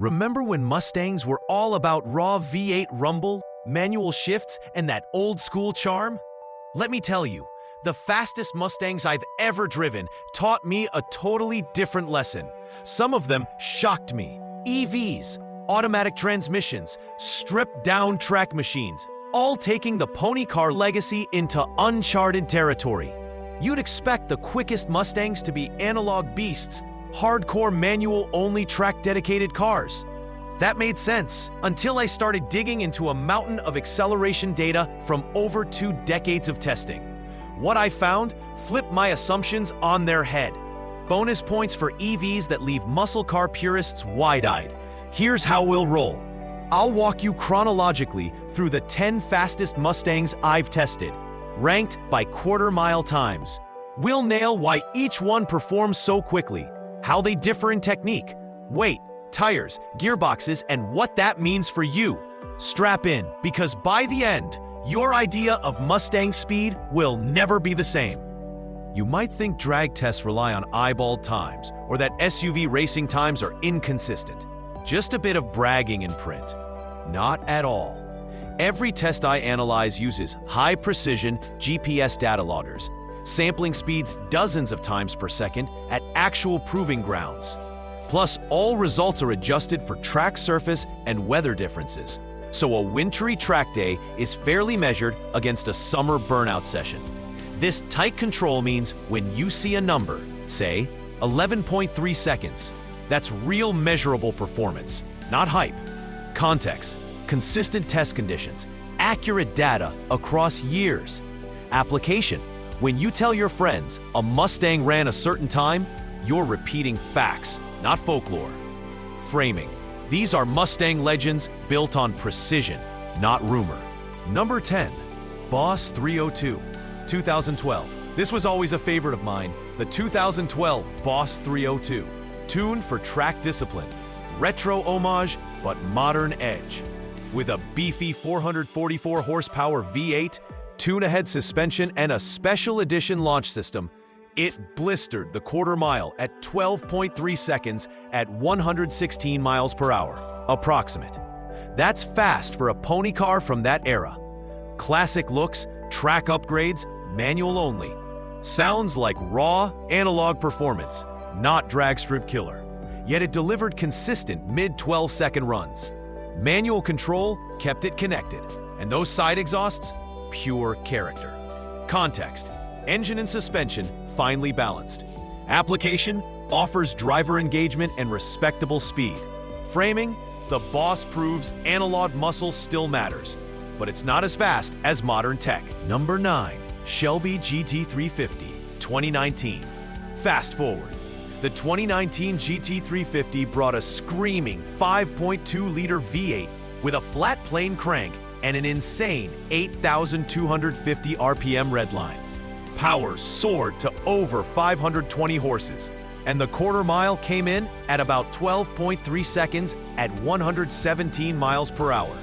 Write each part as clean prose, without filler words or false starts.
Remember when Mustangs were all about raw V8 rumble, manual shifts, and that old-school charm? Let me tell you, the fastest Mustangs I've ever driven taught me a totally different lesson. Some of them shocked me. EVs, automatic transmissions, stripped-down track machines, all taking the pony car legacy into uncharted territory. You'd expect the quickest Mustangs to be analog beasts, hardcore manual-only track-dedicated cars. That made sense until I started digging into a mountain of acceleration data from over 2 decades of testing. What I found flipped my assumptions on their head. Bonus points for EVs that leave muscle car purists wide-eyed. Here's how we'll roll. I'll walk you chronologically through the 10 fastest Mustangs I've tested, ranked by quarter-mile times. We'll nail why each one performs so quickly, how they differ in technique, weight, tires, gearboxes, and what that means for you. Strap in, because by the end, your idea of Mustang speed will never be the same. You might think drag tests rely on eyeballed times, or that SUV racing times are inconsistent. Just a bit of bragging in print. Not at all. Every test I analyze uses high-precision GPS data loggers, sampling speeds dozens of times per second at actual proving grounds. Plus, all results are adjusted for track surface and weather differences, so a wintry track day is fairly measured against a summer burnout session. This tight control means when you see a number, say 11.3 seconds, that's real measurable performance, not hype. Context, consistent test conditions, accurate data across years. Application, when you tell your friends a Mustang ran a certain time, you're repeating facts, not folklore. Framing, these are Mustang legends built on precision, not rumor. Number 10, Boss 302, 2012. This was always a favorite of mine, the 2012 Boss 302. Tuned for track discipline, retro homage, but modern edge. With a beefy 444 horsepower V8, tune-ahead suspension, and a special edition launch system, it blistered the quarter mile at 12.3 seconds at 116 miles per hour, approximate. That's fast for a pony car from that era. Classic looks, track upgrades, manual only. Sounds like raw, analog performance, not drag strip killer. Yet it delivered consistent mid-12-second runs. Manual control kept it connected, and those side exhausts, pure character. Context, engine and suspension finely balanced. Application offers driver engagement and respectable speed. Framing, the Boss proves analog muscle still matters, but it's not as fast as modern tech. Number 9, Shelby GT350, 2019. Fast forward. The 2019 GT350 brought a screaming 5.2-liter V8 with a flat plane crank and an insane 8,250 RPM redline. Power soared to over 520 horses, and the quarter mile came in at about 12.3 seconds at 117 miles per hour.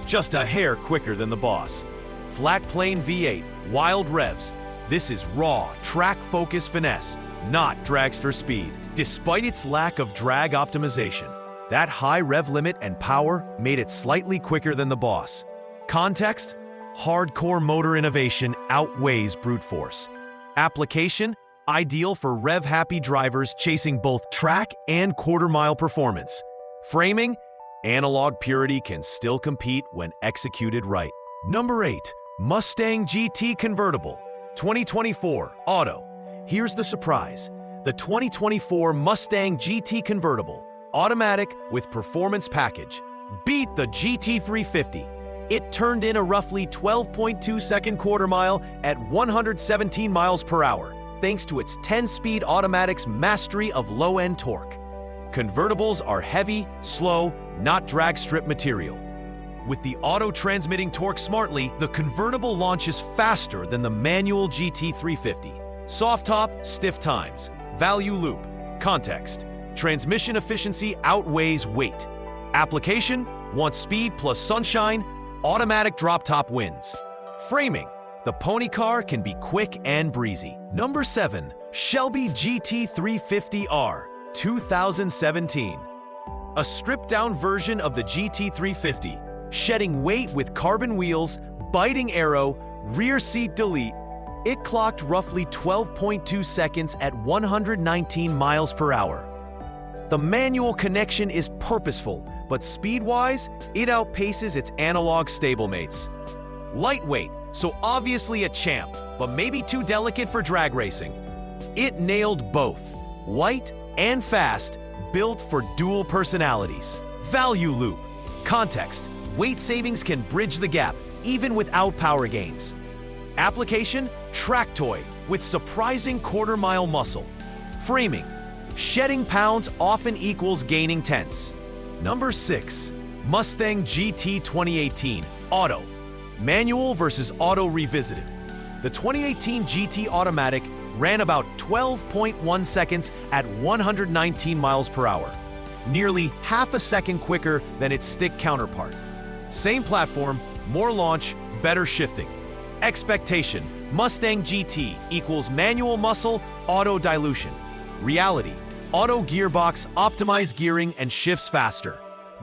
Just a hair quicker than the Boss. Flat plane V8, wild revs. This is raw, track-focused finesse, not dragster speed. Despite its lack of drag optimization, that high rev limit and power made it slightly quicker than the Boss. Context, hardcore motor innovation outweighs brute force. Application, ideal for rev-happy drivers chasing both track and quarter-mile performance. Framing, analog purity can still compete when executed right. Number 8, Mustang GT Convertible, 2024, Auto. Here's the surprise. The 2024 Mustang GT Convertible, automatic with performance package, beat the GT350. It turned in a roughly 12.2-second quarter mile at 117 miles per hour, thanks to its 10-speed automatic's mastery of low-end torque. Convertibles are heavy, slow, not drag strip material. With the auto transmitting torque smartly, the convertible launches faster than the manual GT350. Soft top, stiff times. Value loop. Context. Transmission efficiency outweighs weight. Application, want speed plus sunshine, automatic drop top wins. Framing, the pony car can be quick and breezy. Number 7, Shelby GT350R, 2017. a stripped-down version of the GT350, shedding weight with carbon wheels, biting aero, rear seat delete. It clocked roughly 12.2 seconds at 119 miles per hour. The manual connection is purposeful, but speed-wise, it outpaces its analog stablemates. Lightweight, so obviously a champ, but maybe too delicate for drag racing. It nailed both, light and fast, built for dual personalities. Value loop. Context. Weight savings can bridge the gap, even without power gains. Application. Track toy, with surprising quarter-mile muscle. Framing. Shedding pounds often equals gaining tenths. Number 6. Mustang GT 2018 Auto. Manual versus auto revisited. The 2018 GT Automatic ran about 12.1 seconds at 119 miles per hour, nearly half a second quicker than its stick counterpart. Same platform, more launch, better shifting. Expectation: Mustang GT equals manual muscle, auto dilution. Reality: auto gearbox, optimized gearing, and shifts faster.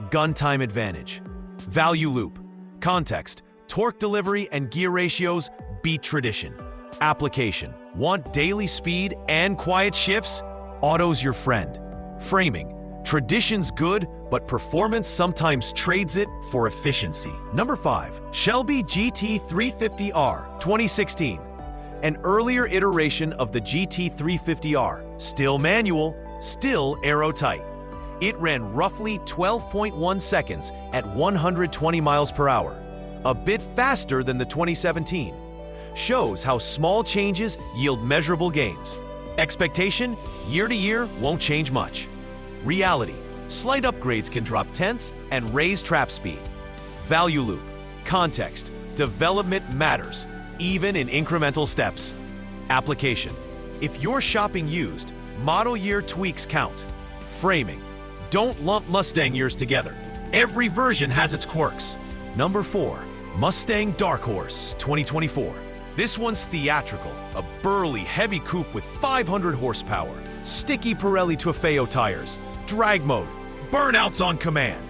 Gun time advantage. Value loop. Context: torque delivery and gear ratios beat tradition. Application: want daily speed and quiet shifts? Auto's your friend. Framing: tradition's good, but performance sometimes trades it for efficiency. Number 5. Shelby GT350R 2016. An earlier iteration of the GT350R, still manual, still aero-tight. It ran roughly 12.1 seconds at 120 miles per hour, a bit faster than the 2017. Shows how small changes yield measurable gains. Expectation: year to year won't change much. Reality: slight upgrades can drop tenths and raise trap speed. Value loop. Context: development matters, even in incremental steps. Application: if you're shopping used, model year tweaks count. Framing: don't lump Mustang years together. Every version has its quirks. Number 4. Mustang Dark Horse 2024. This one's theatrical, a burly, heavy coupe with 500 horsepower, sticky Pirelli Trofeo tires, drag mode, burnouts on command.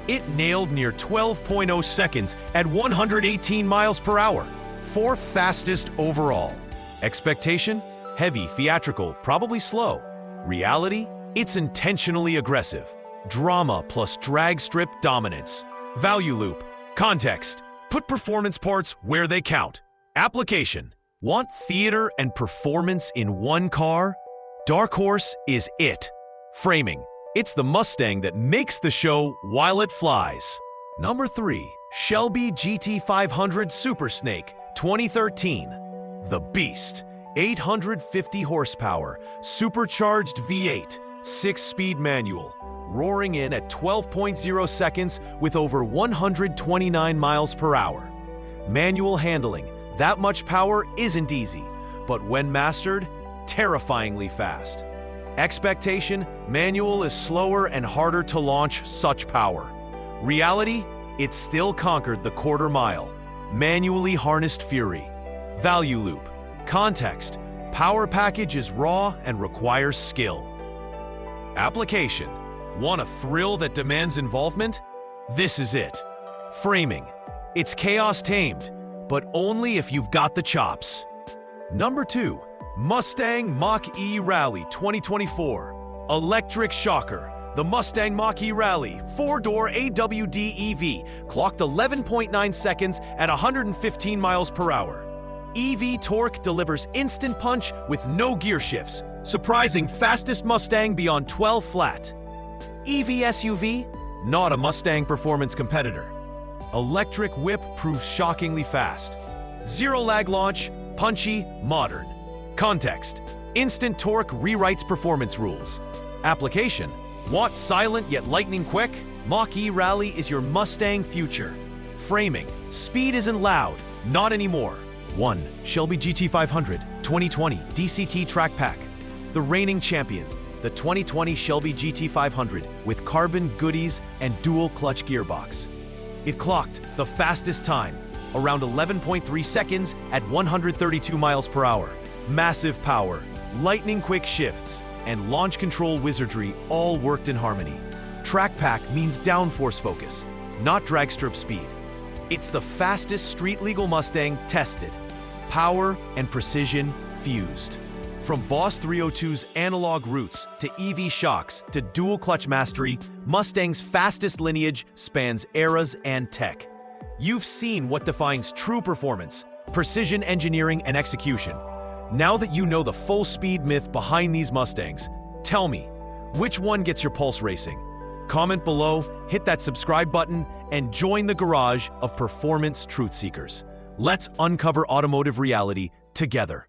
It nailed near 12.0 seconds at 118 miles per hour, 4th fastest overall. Expectation: heavy, theatrical, probably slow. Reality: it's intentionally aggressive. Drama plus drag strip dominance. Value loop. Context: put performance parts where they count. Application: want theater and performance in one car? Dark Horse is it. Framing: it's the Mustang that makes the show while it flies. Number 3. Shelby GT500 Super Snake 2013. The Beast. 850 horsepower, supercharged V8, 6-speed manual, roaring in at 12.0 seconds with over 129 miles per hour. Manual handling: that much power isn't easy, but when mastered, terrifyingly fast. Expectation: manual is slower and harder to launch such power. Reality: it still conquered the quarter mile. Manually harnessed fury. Value loop. Context: power package is raw and requires skill. Application: want a thrill that demands involvement? This is it. Framing: it's chaos tamed, but only if you've got the chops. Number 2. Mustang Mach-E Rally 2024. Electric shocker. The Mustang Mach-E Rally 4-door AWD EV clocked 11.9 seconds at 115 miles per hour. EV torque delivers instant punch with no gear shifts, surprising fastest Mustang beyond 12 flat. EV SUV? Not a Mustang performance competitor. Electric whip proves shockingly fast. Zero lag launch, punchy, modern. Context: instant torque rewrites performance rules. Application: want silent yet lightning quick? Mach-E Rally is your Mustang future. Framing: speed isn't loud, not anymore. 1. Shelby GT500 2020 DCT Track Pack. The reigning champion, the 2020 Shelby GT500 with carbon goodies and dual clutch gearbox. It clocked the fastest time, around 11.3 seconds at 132 miles per hour. Massive power, lightning quick shifts, and launch control wizardry all worked in harmony. Track Pack means downforce focus, not drag strip speed. It's the fastest street-legal Mustang tested. Power and precision fused. From Boss 302's analog roots to EV shocks to dual clutch mastery, Mustang's fastest lineage spans eras and tech. You've seen what defines true performance, precision engineering and execution. Now that you know the full speed myth behind these Mustangs, tell me, which one gets your pulse racing? Comment below, hit that subscribe button, and join the garage of performance truth seekers. Let's uncover automotive reality together.